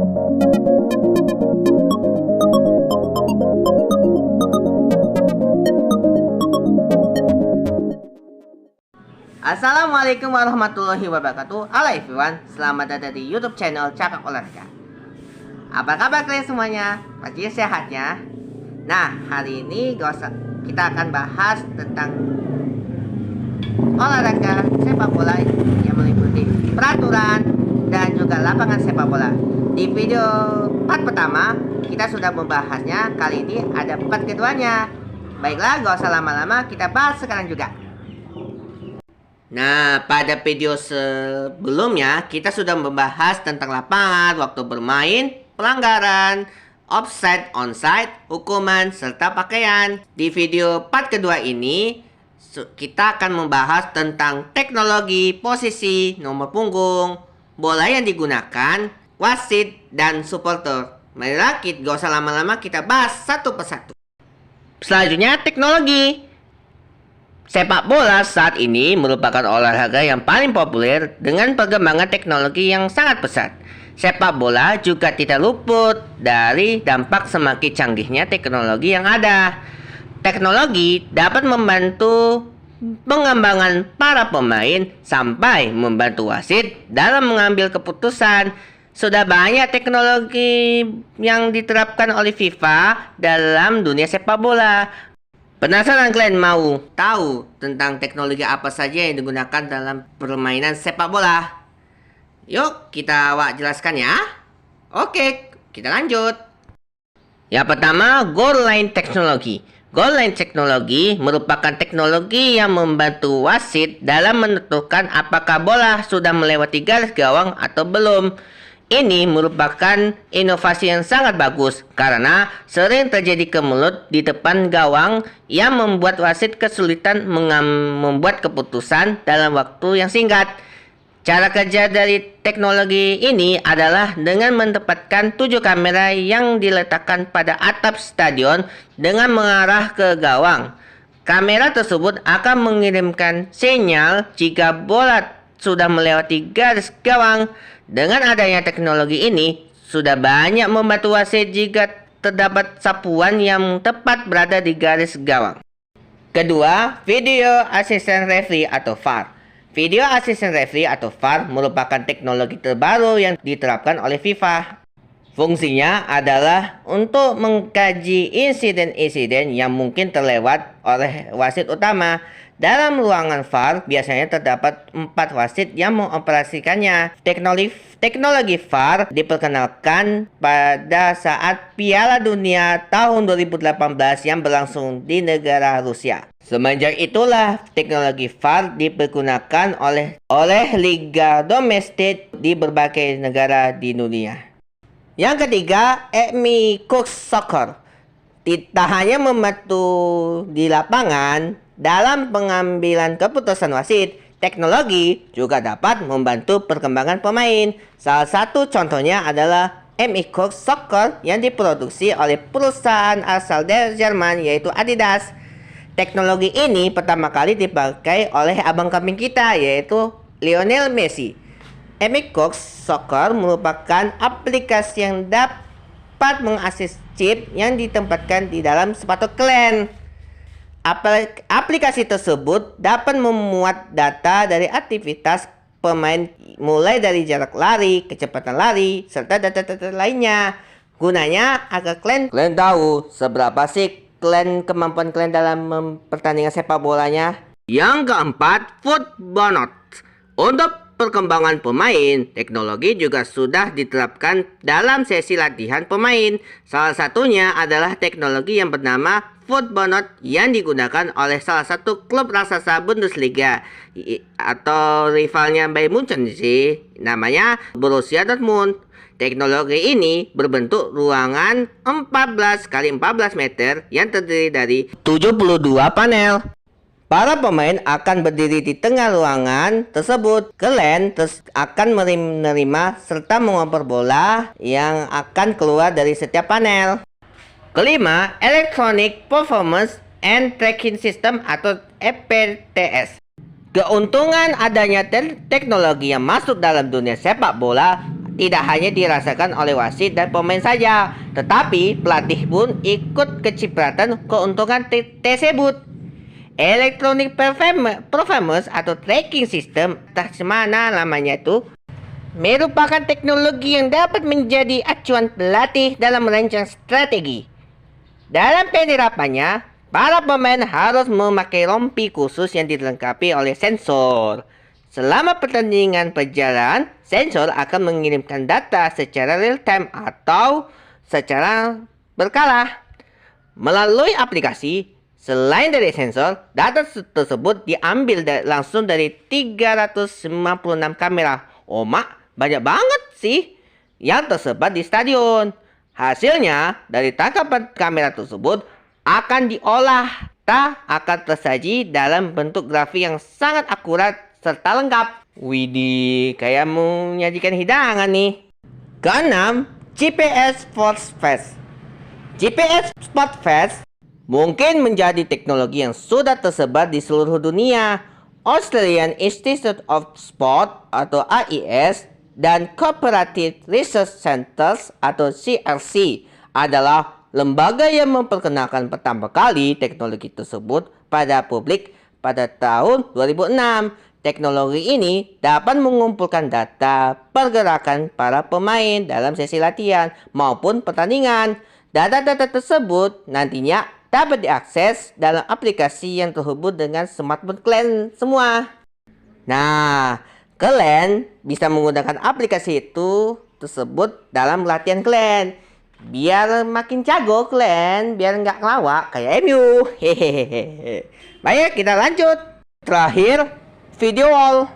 Assalamualaikum warahmatullahi wabarakatuh. Halo everyone, selamat datang di YouTube channel Cakap Olahraga. Apa kabar kalian semuanya? Pasti sehatnya. Nah, hari ini kita akan bahas tentang olahraga sepak bola yang meliputi peraturan dan juga lapangan sepak bola. Di video part pertama kita sudah membahasnya. Kali ini ada part keduanya. Baiklah, gak usah lama-lama, kita bahas sekarang juga. Nah, pada video sebelumnya kita sudah membahas tentang lapangan, waktu bermain, pelanggaran, offside, onside, hukuman, serta pakaian. Di video part kedua ini kita akan membahas tentang teknologi, posisi, nomor punggung, bola yang digunakan, wasit, dan supporter. Marilah, gak usah lama-lama, kita bahas satu persatu. Selanjutnya, teknologi. Sepak bola saat ini merupakan olahraga yang paling populer dengan perkembangan teknologi yang sangat pesat. Sepak bola juga tidak luput dari dampak semakin canggihnya teknologi yang ada. Teknologi dapat membantu pengembangan para pemain sampai membantu wasit dalam mengambil keputusan. Sudah banyak teknologi yang diterapkan oleh FIFA dalam dunia sepak bola. Penasaran kalian mau tahu tentang teknologi apa saja yang digunakan dalam permainan sepak bola? Yuk kita jelaskan ya. Oke, kita lanjut. Yang pertama, goal line technology. Goal line technology merupakan teknologi yang membantu wasit dalam menentukan apakah bola sudah melewati garis gawang atau belum. Ini merupakan inovasi yang sangat bagus karena sering terjadi kemelut di depan gawang yang membuat wasit kesulitan membuat keputusan dalam waktu yang singkat. Cara kerja dari teknologi ini adalah dengan menempatkan 7 kamera yang diletakkan pada atap stadion dengan mengarah ke gawang. Kamera tersebut akan mengirimkan sinyal jika bola sudah melewati garis gawang. Dengan adanya teknologi ini, sudah banyak membantu wasit jika terdapat sapuan yang tepat berada di garis gawang. Kedua, Video Assistant Referee atau VAR. Video Assistant Referee atau VAR merupakan teknologi terbaru yang diterapkan oleh FIFA. Fungsinya adalah untuk mengkaji insiden-insiden yang mungkin terlewat oleh wasit utama. Dalam ruangan VAR biasanya terdapat 4 wasit yang mengoperasikannya. Teknologi VAR diperkenalkan pada saat Piala Dunia tahun 2018 yang berlangsung di negara Rusia. Semenjak itulah teknologi VAR dipergunakan oleh liga domestik di berbagai negara di dunia. Yang ketiga, Amy Cook Soccer. Tidak hanya membantu di lapangan dalam pengambilan keputusan wasit, teknologi juga dapat membantu perkembangan pemain. Salah satu contohnya adalah Amy Cook Soccer yang diproduksi oleh perusahaan asal dari Jerman yaitu Adidas. Teknologi ini pertama kali dipakai oleh abang kambing kita yaitu Lionel Messi. Amy Cook Soccer merupakan aplikasi yang dapat mengakses chip yang ditempatkan di dalam sepatu kalian. Aplikasi tersebut dapat memuat data dari aktivitas pemain mulai dari jarak lari, kecepatan lari, serta data-data lainnya. Gunanya agar kalian tahu seberapa sih kemampuan kalian dalam pertandingan sepak bolanya. Yang keempat, Football Notes. Untuk perkembangan pemain, teknologi juga sudah diterapkan dalam sesi latihan pemain. Salah satunya adalah teknologi yang bernama Football Note yang digunakan oleh salah satu klub raksasa Bundesliga atau rivalnya Bayern Munchen sih, namanya Borussia Dortmund. Teknologi ini berbentuk ruangan 14 x 14 meter yang terdiri dari 72 panel. Para pemain akan berdiri di tengah ruangan tersebut. Kalian akan menerima serta mengoper bola yang akan keluar dari setiap panel. Kelima, Electronic Performance and Tracking System atau EPTS. Keuntungan adanya teknologi yang masuk dalam dunia sepak bola tidak hanya dirasakan oleh wasit dan pemain saja, tetapi pelatih pun ikut kecipratan keuntungan tersebut. Electronic Performance atau tracking system, entah semana namanya itu, merupakan teknologi yang dapat menjadi acuan pelatih dalam merancang strategi. Dalam penerapannya, para pemain harus memakai rompi khusus yang dilengkapi oleh sensor. Selama pertandingan berjalan, sensor akan mengirimkan data secara real-time atau secara berkala. Melalui aplikasi, selain dari sensor, data tersebut diambil langsung dari 356 kamera. Oh mak, banyak banget sih yang tersebar di stadion. Hasilnya, dari tangkapan kamera tersebut akan diolah. Akan tersaji dalam bentuk grafik yang sangat akurat serta lengkap. Widih, kayak mau menyajikan hidangan nih. Keenam, GPS Sports Fast. GPS Sport Fast mungkin menjadi teknologi yang sudah tersebar di seluruh dunia. Australian Institute of Sport atau AIS dan Cooperative Research Centers atau CRC adalah lembaga yang memperkenalkan pertama kali teknologi tersebut pada publik pada tahun 2006. Teknologi ini dapat mengumpulkan data pergerakan para pemain dalam sesi latihan maupun pertandingan. Data-data tersebut nantinya dapat diakses dalam aplikasi yang terhubung dengan smartphone kalian semua. Nah, kalian bisa menggunakan aplikasi itu tersebut dalam latihan kalian. Biar makin jago kalian, biar nggak ngelawak kayak MU. Hehehe. Baik, kita lanjut. Terakhir, video wall.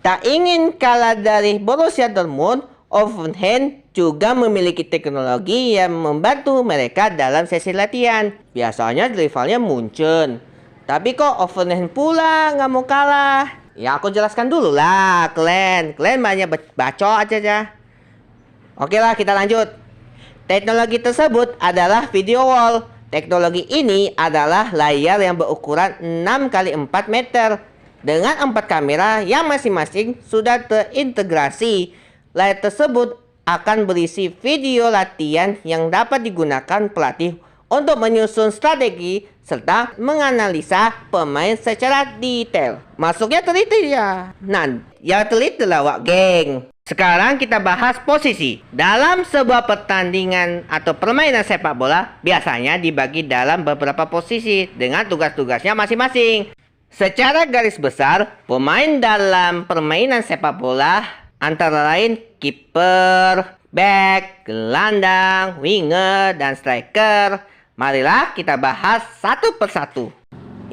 Tak ingin kalah dari Borussia Dortmund, Hoffenheim juga memiliki teknologi yang membantu mereka dalam sesi latihan. Biasanya rivalnya Munchen, tapi kok Hoffenheim pula nggak mau kalah? Ya aku jelaskan dulu lah, kalian banyak bacot aja. Oke lah, kita lanjut. Teknologi tersebut adalah video wall. Teknologi ini adalah layar yang berukuran 6 x 4 meter dengan 4 kamera yang masing-masing sudah terintegrasi. Layar tersebut akan berisi video latihan yang dapat digunakan pelatih untuk menyusun strategi serta menganalisa pemain secara detail. Masuknya teliti ya. Nah, ya teliti lah wak geng. Sekarang kita bahas posisi. Dalam sebuah pertandingan atau permainan sepak bola, biasanya dibagi dalam beberapa posisi dengan tugas-tugasnya masing-masing. Secara garis besar, pemain dalam permainan sepak bola antara lain kiper, back, gelandang, winger, dan striker. Marilah kita bahas satu persatu.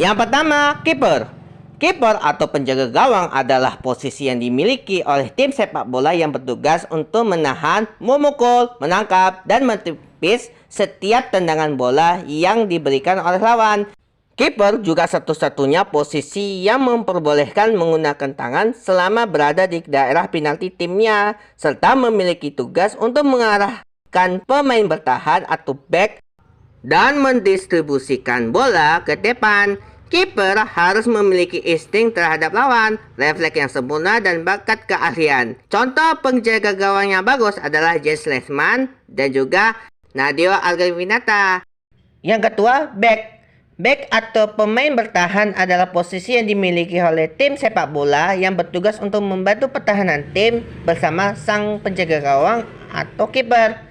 Yang pertama, kiper. Kiper atau penjaga gawang adalah posisi yang dimiliki oleh tim sepak bola yang bertugas untuk menahan, memukul, menangkap, dan menepis setiap tendangan bola yang diberikan oleh lawan. Kiper juga satu-satunya posisi yang memperbolehkan menggunakan tangan selama berada di daerah penalti timnya, serta memiliki tugas untuk mengarahkan pemain bertahan atau back dan mendistribusikan bola ke depan. Kiper harus memiliki insting terhadap lawan, refleks yang sempurna, dan bakat keahlian. Contoh penjaga gawang yang bagus adalah Jens Lehmann dan juga Nadio Algavinata. Yang kedua, back. Back atau pemain bertahan adalah posisi yang dimiliki oleh tim sepak bola yang bertugas untuk membantu pertahanan tim bersama sang penjaga gawang atau kiper.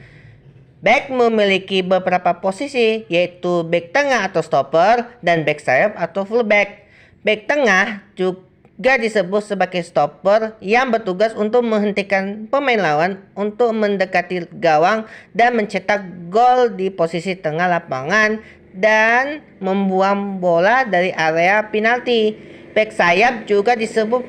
Back memiliki beberapa posisi, yaitu back tengah atau stopper dan back sayap atau fullback. Back tengah juga disebut sebagai stopper yang bertugas untuk menghentikan pemain lawan untuk mendekati gawang dan mencetak gol di posisi tengah lapangan dan membuang bola dari area penalti. Back sayap juga disebut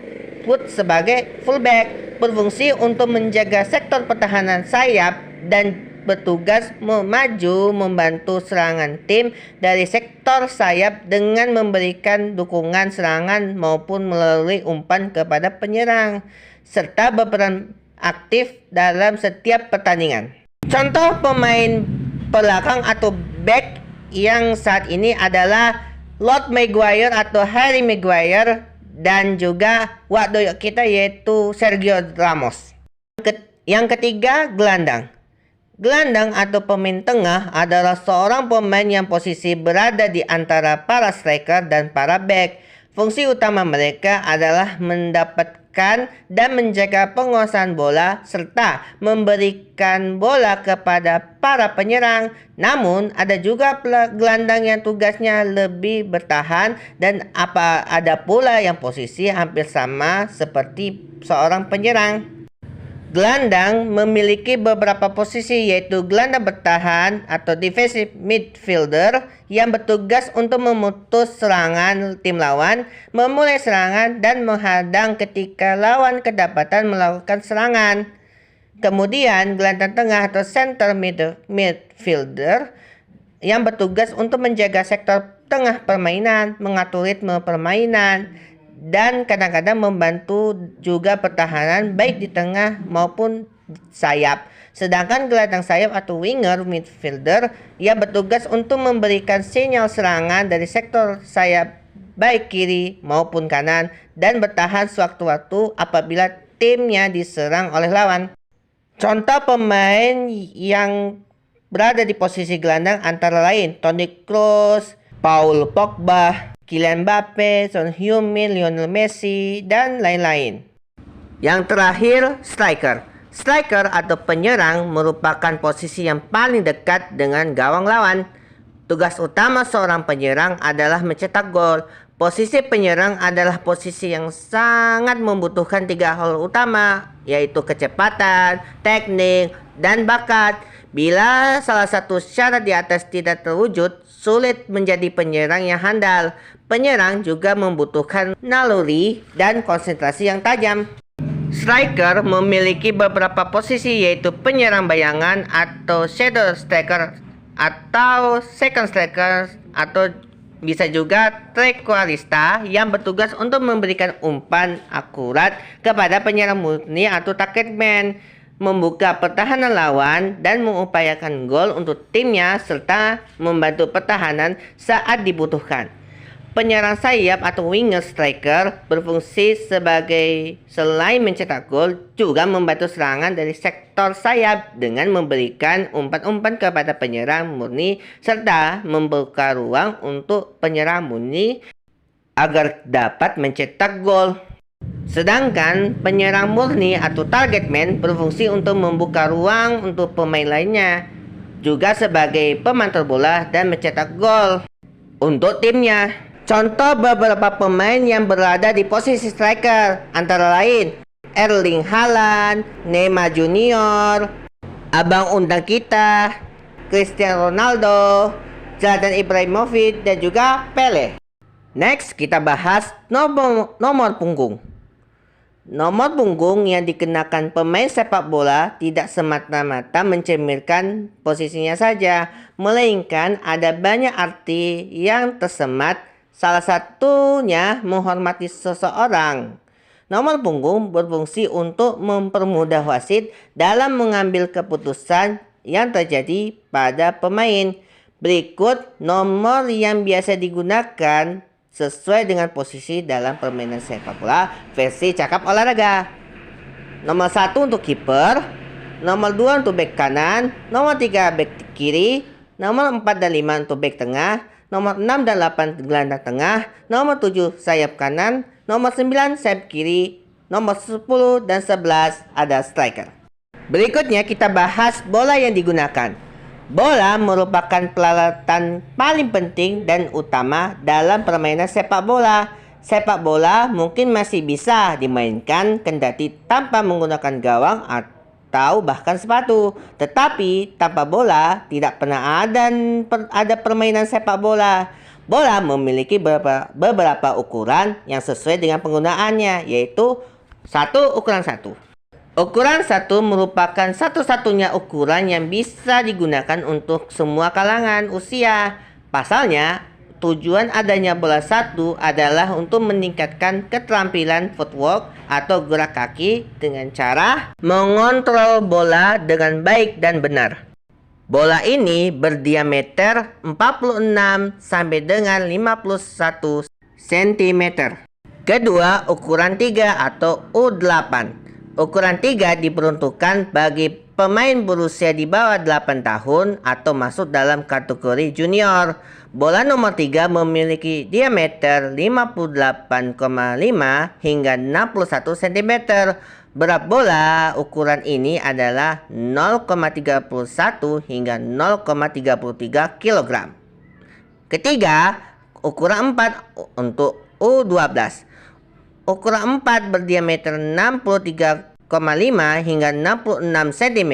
sebagai fullback, berfungsi untuk menjaga sektor pertahanan sayap dan bertugas maju membantu serangan tim dari sektor sayap dengan memberikan dukungan serangan maupun melalui umpan kepada penyerang, serta berperan aktif dalam setiap pertandingan. Contoh pemain belakang atau back yang saat ini adalah Lord Maguire atau Harry Maguire dan juga waktu kita yaitu Sergio Ramos. Yang ketiga, gelandang. Gelandang atau pemain tengah adalah seorang pemain yang posisi berada di antara para striker dan para back. Fungsi utama mereka adalah mendapatkan dan menjaga penguasaan bola serta memberikan bola kepada para penyerang. Namun, ada juga gelandang yang tugasnya lebih bertahan dan ada pula yang posisi hampir sama seperti seorang penyerang. Gelandang memiliki beberapa posisi, yaitu gelandang bertahan atau defensive midfielder yang bertugas untuk memutus serangan tim lawan, memulai serangan, dan menghadang ketika lawan kedapatan melakukan serangan. Kemudian gelandang tengah atau center midfielder yang bertugas untuk menjaga sektor tengah permainan, mengatur ritme permainan, dan kadang-kadang membantu juga pertahanan baik di tengah maupun sayap. Sedangkan gelandang sayap atau winger midfielder yang bertugas untuk memberikan sinyal serangan dari sektor sayap baik kiri maupun kanan dan bertahan sewaktu-waktu apabila timnya diserang oleh lawan. Contoh pemain yang berada di posisi gelandang antara lain Toni Kroos, Paul Pogba, Kylian Mbappe, Son Heung-min, Lionel Messi, dan lain-lain. Yang terakhir, striker. Striker atau penyerang merupakan posisi yang paling dekat dengan gawang lawan. Tugas utama seorang penyerang adalah mencetak gol. Posisi penyerang adalah posisi yang sangat membutuhkan 3 hal utama, yaitu kecepatan, teknik, dan bakat. Bila salah satu syarat di atas tidak terwujud, sulit menjadi penyerang yang handal. Penyerang juga membutuhkan naluri dan konsentrasi yang tajam. Striker memiliki beberapa posisi, yaitu penyerang bayangan atau shadow striker atau second striker atau bisa juga trequartista yang bertugas untuk memberikan umpan akurat kepada penyerang murni atau target man, membuka pertahanan lawan dan mengupayakan gol untuk timnya serta membantu pertahanan saat dibutuhkan. Penyerang sayap atau winger striker berfungsi sebagai selain mencetak gol juga membantu serangan dari sektor sayap dengan memberikan umpan-umpan kepada penyerang murni serta membuka ruang untuk penyerang murni agar dapat mencetak gol. Sedangkan penyerang murni atau target man berfungsi untuk membuka ruang untuk pemain lainnya, juga sebagai pemantul bola dan mencetak gol untuk timnya. Contoh beberapa pemain yang berada di posisi striker antara lain Erling Haaland, Neymar Junior, Abang Undang Kita, Cristiano Ronaldo, Zlatan Ibrahimovic, dan juga Pele. Next, kita bahas nomor punggung. Nomor punggung yang dikenakan pemain sepak bola tidak semata-mata mencerminkan posisinya saja, melainkan ada banyak arti yang tersemat. Salah satunya menghormati seseorang. Nomor punggung berfungsi untuk mempermudah wasit dalam mengambil keputusan yang terjadi pada pemain. Berikut nomor yang biasa digunakan sesuai dengan posisi dalam permainan sepak bola versi Cakap Olahraga. Nomor 1 untuk kiper, nomor 2 untuk bek kanan, nomor 3 bek kiri, nomor 4 dan 5 untuk bek tengah, nomor 6 dan 8 gelandang tengah, nomor 7 sayap kanan, nomor 9 sayap kiri, nomor 10 dan 11 ada striker. Berikutnya kita bahas bola yang digunakan. Bola merupakan peralatan paling penting dan utama dalam permainan sepak bola. Sepak bola mungkin masih bisa dimainkan kendati tanpa menggunakan gawang atau bahkan sepatu. Tetapi tanpa bola tidak pernah ada permainan sepak bola. Bola memiliki beberapa ukuran yang sesuai dengan penggunaannya, yaitu 1 ukuran 1. Ukuran 1 merupakan satu-satunya ukuran yang bisa digunakan untuk semua kalangan usia. Pasalnya, tujuan adanya bola 1 adalah untuk meningkatkan keterampilan footwork atau gerak kaki dengan cara mengontrol bola dengan baik dan benar. Bola ini berdiameter 46 sampai dengan 51 cm. Kedua, ukuran 3 atau U8. Ukuran 3 diperuntukkan bagi pemain berusia di bawah 8 tahun atau masuk dalam kategori junior. Bola nomor 3 memiliki diameter 58,5 hingga 61 cm. Berat bola ukuran ini adalah 0,31 hingga 0,33 kg. Ketiga, ukuran 4 untuk U12. Ukuran 4 berdiameter 63,5 hingga 66 cm,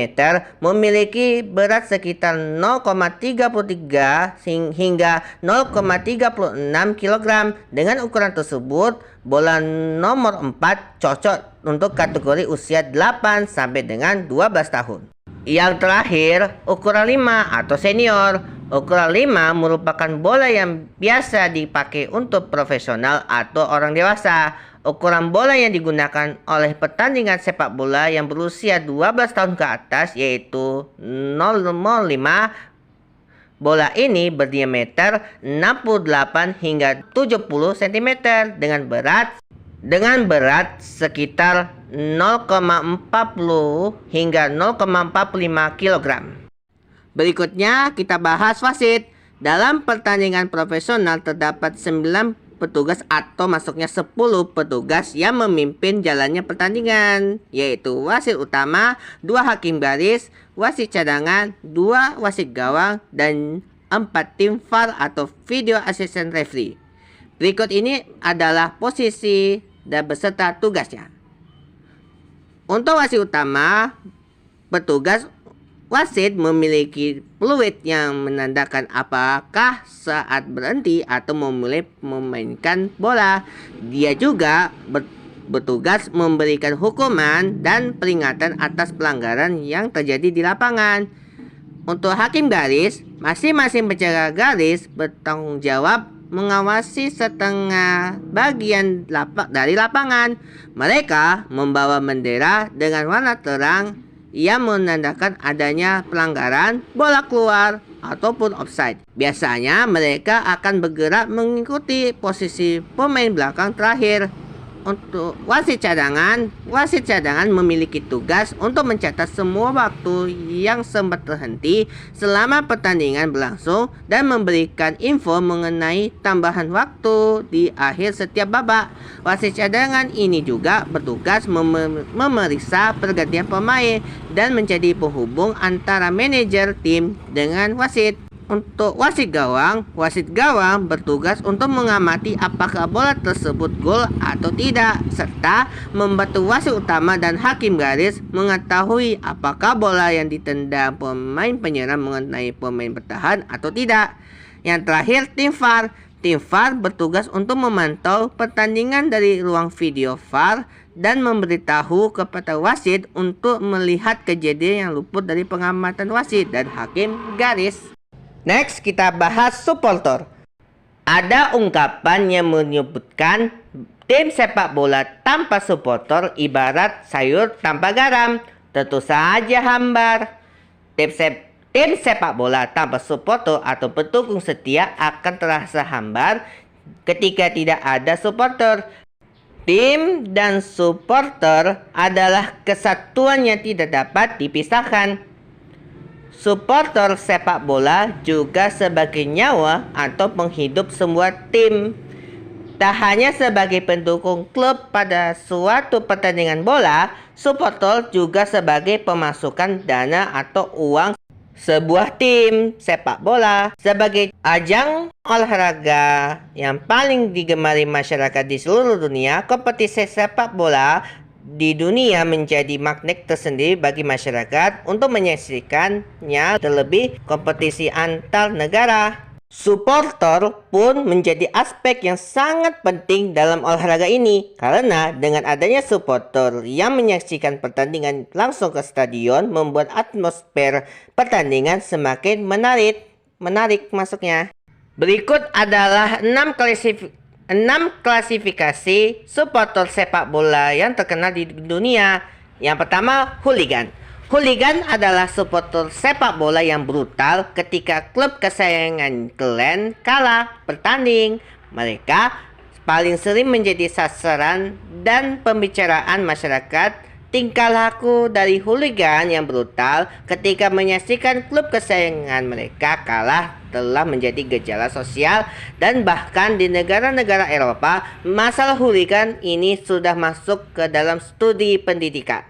memiliki berat sekitar 0,33 hingga 0,36 kg. Dengan ukuran tersebut, bola nomor 4 cocok untuk kategori usia 8 sampai dengan 12 tahun. Yang terakhir, ukuran 5 atau senior. Ukuran 5 merupakan bola yang biasa dipakai untuk profesional atau orang dewasa. Ukuran bola yang digunakan oleh pertandingan sepak bola yang berusia 12 tahun ke atas yaitu 0,5. Bola ini berdiameter 68 hingga 70 cm dengan berat sekitar 0,40 hingga 0,45 kg. Berikutnya kita bahas wasit. Dalam pertandingan profesional terdapat 9 petugas atau masuknya 10 petugas yang memimpin jalannya pertandingan, yaitu wasit utama, 2 hakim garis, wasit cadangan, 2 wasit gawang, dan 4 tim VAR atau Video Assistant Referee. Berikut ini adalah posisi dan beserta tugasnya. Untuk wasit utama, petugas wasit memiliki peluit yang menandakan apakah saat berhenti atau memulai memainkan bola. Dia juga bertugas memberikan hukuman dan peringatan atas pelanggaran yang terjadi di lapangan. Untuk hakim garis, masing-masing penjaga garis bertanggung jawab mengawasi setengah bagian dari lapangan. Mereka membawa bendera dengan warna terang yang menandakan adanya pelanggaran, bola keluar, ataupun offside. Biasanya mereka akan bergerak mengikuti posisi pemain belakang terakhir. Untuk wasit cadangan memiliki tugas untuk mencatat semua waktu yang sempat terhenti selama pertandingan berlangsung dan memberikan info mengenai tambahan waktu di akhir setiap babak. Wasit cadangan ini juga bertugas memeriksa pergantian pemain dan menjadi penghubung antara manajer tim dengan wasit. Untuk wasit gawang bertugas untuk mengamati apakah bola tersebut gol atau tidak, serta membantu wasit utama dan hakim garis mengetahui apakah bola yang ditendang pemain penyerang mengenai pemain bertahan atau tidak. Yang terakhir, tim VAR. Tim VAR bertugas untuk memantau pertandingan dari ruang video VAR dan memberitahu kepada wasit untuk melihat kejadian yang luput dari pengamatan wasit dan hakim garis. Next, kita bahas supporter. Ada ungkapan yang menyebutkan tim sepak bola tanpa supporter ibarat sayur tanpa garam, tentu saja hambar. Tim sepak bola tanpa supporter atau pendukung setia akan terasa hambar ketika tidak ada supporter. Tim dan supporter adalah kesatuan yang tidak dapat dipisahkan. Supporter sepak bola juga sebagai nyawa atau penghidup semua tim. Tak hanya sebagai pendukung klub pada suatu pertandingan bola, supporter juga sebagai pemasukan dana atau uang sebuah tim sepak bola. Sebagai ajang olahraga yang paling digemari masyarakat di seluruh dunia, kompetisi sepak bola di dunia menjadi magnet tersendiri bagi masyarakat untuk menyaksikannya, terlebih kompetisi antar negara. Supporter pun menjadi aspek yang sangat penting dalam olahraga ini, karena dengan adanya supporter yang menyaksikan pertandingan langsung ke stadion membuat atmosfer pertandingan semakin menarik masuknya. Berikut adalah 6 klasifikasi supporter sepak bola yang terkenal di dunia. Yang pertama, hooligan. Hooligan adalah supporter sepak bola yang brutal ketika klub kesayangan kalian kalah bertanding. Mereka paling sering menjadi sasaran dan pembicaraan masyarakat tingkah laku dari hooligan yang brutal ketika menyaksikan klub kesayangan mereka kalah telah menjadi gejala sosial, dan bahkan di negara-negara Eropa, masalah hooligan ini sudah masuk ke dalam studi pendidikan.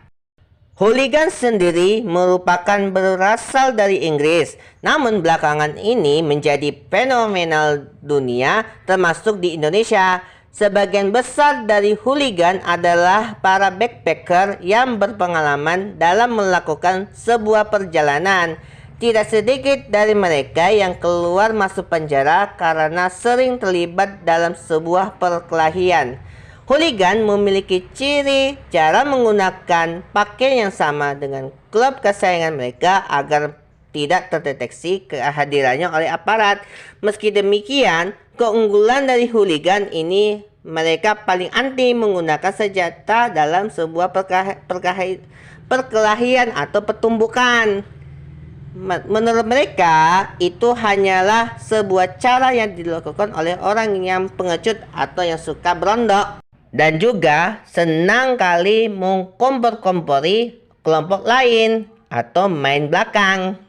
Hooligan sendiri merupakan berasal dari Inggris, namun belakangan ini menjadi fenomenal dunia termasuk di Indonesia. Sebagian besar dari hooligan adalah para backpacker yang berpengalaman dalam melakukan sebuah perjalanan. Tidak sedikit dari mereka yang keluar masuk penjara karena sering terlibat dalam sebuah perkelahian. Hooligan memiliki ciri cara menggunakan pakaian yang sama dengan klub kesayangan mereka agar tidak terdeteksi kehadirannya oleh aparat. Meski demikian, keunggulan dari hooligan ini, mereka paling anti menggunakan senjata dalam sebuah perkelahian atau pertumbukan. Menurut mereka, itu hanyalah sebuah cara yang dilakukan oleh orang yang pengecut atau yang suka berondok, dan juga senang kali mengkompor-kompori kelompok lain atau main belakang.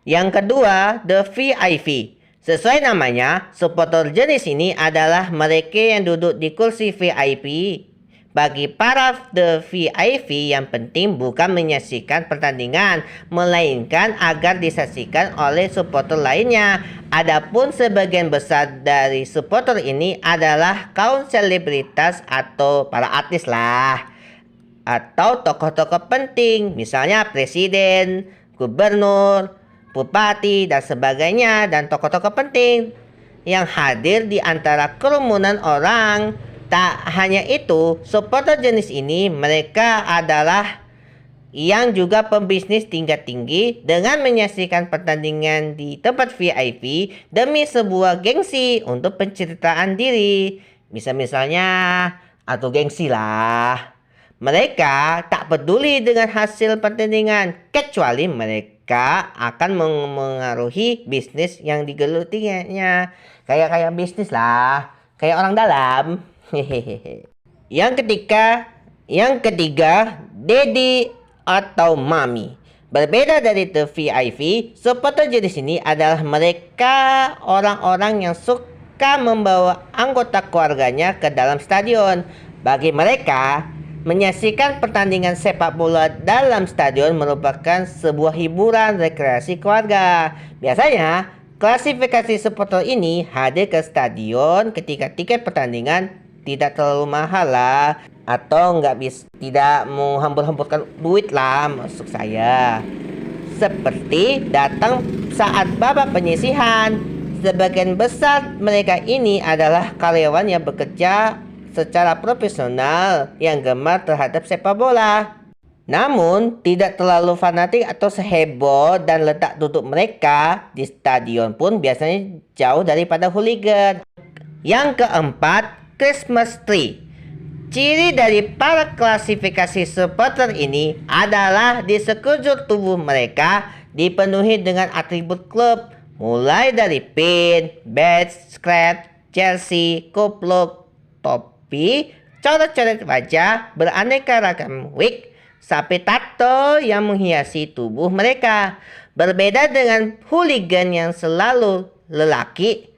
Yang kedua, the VIP. Sesuai namanya, supporter jenis ini adalah mereka yang duduk di kursi VIP. Bagi para the VIP, yang penting bukan menyaksikan pertandingan, melainkan agar disaksikan oleh supporter lainnya. Adapun sebagian besar dari supporter ini adalah kaum selebritas atau para artis lah, atau tokoh-tokoh penting, misalnya presiden, gubernur, bupati, dan sebagainya, dan tokoh-tokoh penting yang hadir di antara kerumunan orang. Tak hanya itu, supporter jenis ini mereka adalah yang juga pembisnis tingkat tinggi dengan menyaksikan pertandingan di tempat VIP demi sebuah gengsi untuk penceritaan diri. Misalnya atau gengsi lah. Mereka tak peduli dengan hasil pertandingan kecuali mereka akan mengaruhi bisnis yang digelutinya. Kayak bisnis lah, kayak orang dalam. Yang ketiga, daddy atau mami. Berbeda dari the VIP, supporter jenis ini adalah mereka orang-orang yang suka membawa anggota keluarganya ke dalam stadion. Bagi mereka, menyaksikan pertandingan sepak bola dalam stadion merupakan sebuah hiburan rekreasi keluarga. Biasanya, klasifikasi supporter ini hadir ke stadion ketika tiket pertandingan tidak terlalu mahal lah, atau tidak menghambur-hamburkan duit lah, maksud saya. Seperti datang saat babak penyisihan. Sebagian besar mereka ini adalah karyawan yang bekerja secara profesional yang gemar terhadap sepak bola. Namun tidak terlalu fanatik atau seheboh, dan letak duduk mereka di stadion pun biasanya jauh daripada hooligan. Yang keempat, Christmas tree. Ciri dari para klasifikasi supporter ini adalah di sekujur tubuh mereka dipenuhi dengan atribut klub, mulai dari pin, badge, strap, jersey, kupluk, topi, coret-coret wajah, beraneka ragam wig, sampai tato yang menghiasi tubuh mereka. Berbeda dengan hooligan yang selalu lelaki,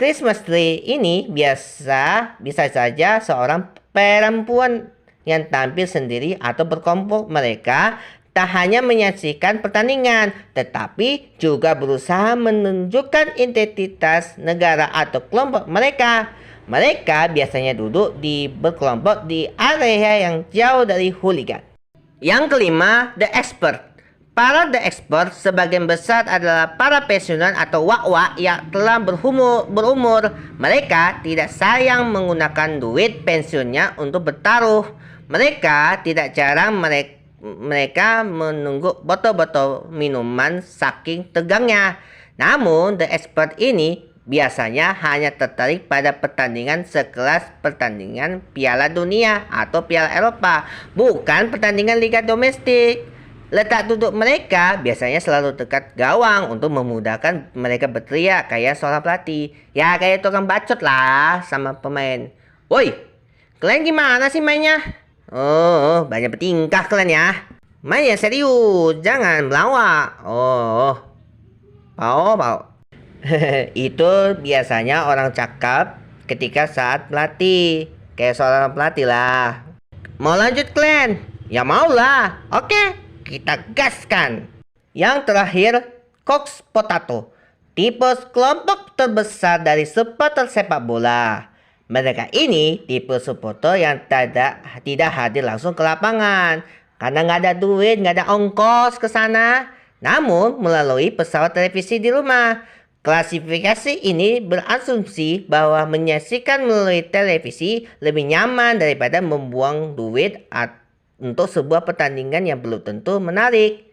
Christmas tree ini bisa saja seorang perempuan yang tampil sendiri atau berkelompok. Mereka tak hanya menyaksikan pertandingan, tetapi juga berusaha menunjukkan identitas negara atau kelompok mereka. Mereka biasanya duduk berkelompok di area yang jauh dari hooligan. Yang kelima, the expert. Para the expert sebagian besar adalah para pensiunan atau wak-wak yang telah berumur. Mereka tidak sayang menggunakan duit pensiunnya untuk bertaruh. Mereka tidak jarang mereka menunggu botol-botol minuman saking tegangnya. Namun the expert ini biasanya hanya tertarik pada pertandingan sekelas pertandingan Piala Dunia atau Piala Eropa, bukan pertandingan liga domestik. Letak duduk mereka biasanya selalu dekat gawang untuk memudahkan mereka berteriak kayak seorang pelatih. Ya kayak tukang bacot lah sama pemain. Woi, kalian gimana sih mainnya? Oh, banyak bertingkah kalian ya. Main yang serius, jangan melawak. Oh, Pao. Itu biasanya orang cakap ketika saat melatih. Kayak seorang pelatih lah. Mau lanjut kalian? Ya maulah. Oke, kita gaskan. Yang terakhir, Coach Potato. Tipe kelompok terbesar dari supporter sepak bola. Mereka ini tipe supporter yang tidak hadir langsung ke lapangan. Karena nggak ada duit, nggak ada ongkos ke sana. Namun melalui pesawat televisi di rumah. Klasifikasi ini berasumsi bahwa menyaksikan melalui televisi lebih nyaman daripada membuang duit untuk sebuah pertandingan yang belum tentu menarik.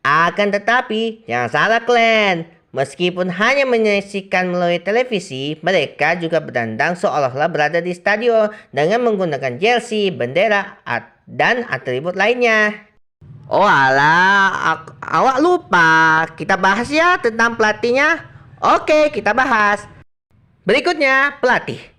Akan tetapi, jangan salah kalian. Meskipun hanya menyaksikan melalui televisi, mereka juga berdandang seolah-olah berada di stadion dengan menggunakan jersey, bendera, dan atribut lainnya. Oh alah, awak lupa. Kita bahas ya tentang pelatihnya. Oke, kita bahas. Berikutnya, pelatih.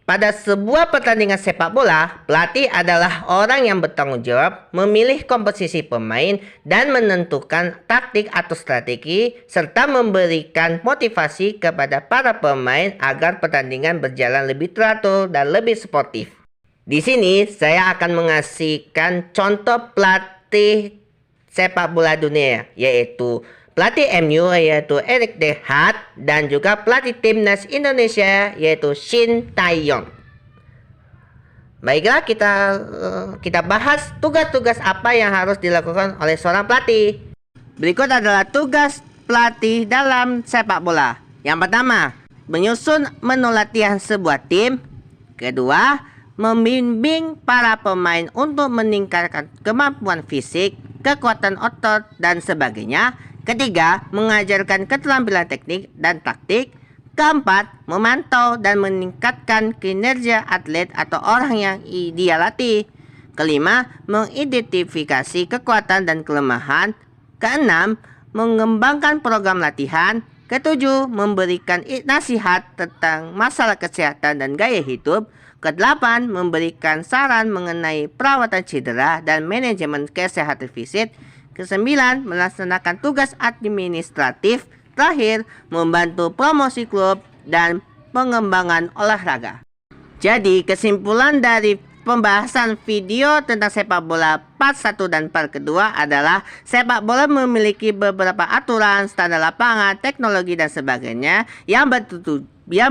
Pada sebuah pertandingan sepak bola, pelatih adalah orang yang bertanggung jawab memilih komposisi pemain dan menentukan taktik atau strategi, serta memberikan motivasi kepada para pemain agar pertandingan berjalan lebih teratur dan lebih sportif. Di sini, saya akan mengasihkan contoh pelatih sepak bola dunia, yaitu pelatih MU yaitu Erik ten Hag dan juga pelatih timnas Indonesia yaitu Shin Tae-yong. Baiklah, kita bahas tugas-tugas apa yang harus dilakukan oleh seorang pelatih. Berikut adalah tugas pelatih dalam sepak bola. Yang pertama, menyusun menu latihan sebuah tim. Kedua, membimbing para pemain untuk meningkatkan kemampuan fisik, kekuatan otot, dan sebagainya. Ketiga, mengajarkan keterampilan teknik dan taktik. Keempat, memantau dan meningkatkan kinerja atlet atau orang yang dia latih. Kelima, mengidentifikasi kekuatan dan kelemahan. Keenam, mengembangkan program latihan. Ketujuh, memberikan nasihat tentang masalah kesehatan dan gaya hidup. Kedelapan, memberikan saran mengenai perawatan cedera dan manajemen kesehatan fisik. Kesembilan, melaksanakan tugas administratif. Terakhir, membantu promosi klub dan pengembangan olahraga. Jadi, kesimpulan dari pembahasan video tentang sepak bola part 1 dan part kedua adalah sepak bola memiliki beberapa aturan, standar lapangan, teknologi, dan sebagainya yang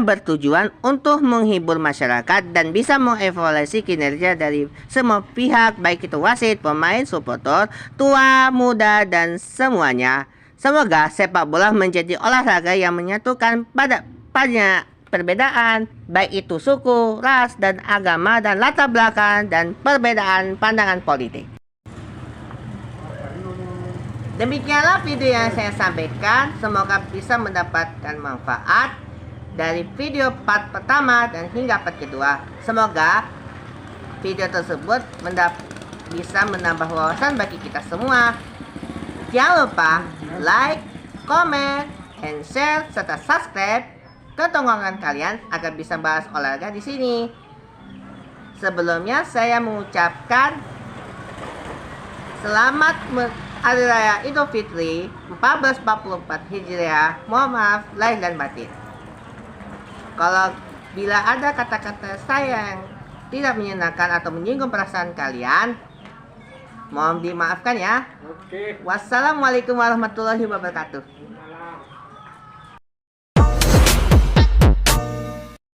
bertujuan untuk menghibur masyarakat dan bisa mengevaluasi kinerja dari semua pihak, baik itu wasit, pemain, supporter, tua, muda, dan semuanya. Semoga sepak bola menjadi olahraga yang menyatukan pada banyak perbedaan, baik itu suku, ras, dan agama, dan latar belakang, dan perbedaan pandangan politik. Demikianlah video yang saya sampaikan. Semoga bisa mendapatkan manfaat dari video part pertama dan hingga part kedua. Semoga video tersebut bisa menambah wawasan bagi kita semua. Jangan lupa like, comment, and share, serta subscribe ke tongkrongan kalian agar bisa bahas olahraga di sini. Sebelumnya saya mengucapkan selamat Hari Raya Idul Fitri 1444 Hijriah. Mohon maaf lahir dan batin. Kalau bila ada kata-kata saya yang tidak menyenangkan atau menyinggung perasaan kalian, mohon dimaafkan ya. Oke. Wassalamualaikum warahmatullahi wabarakatuh.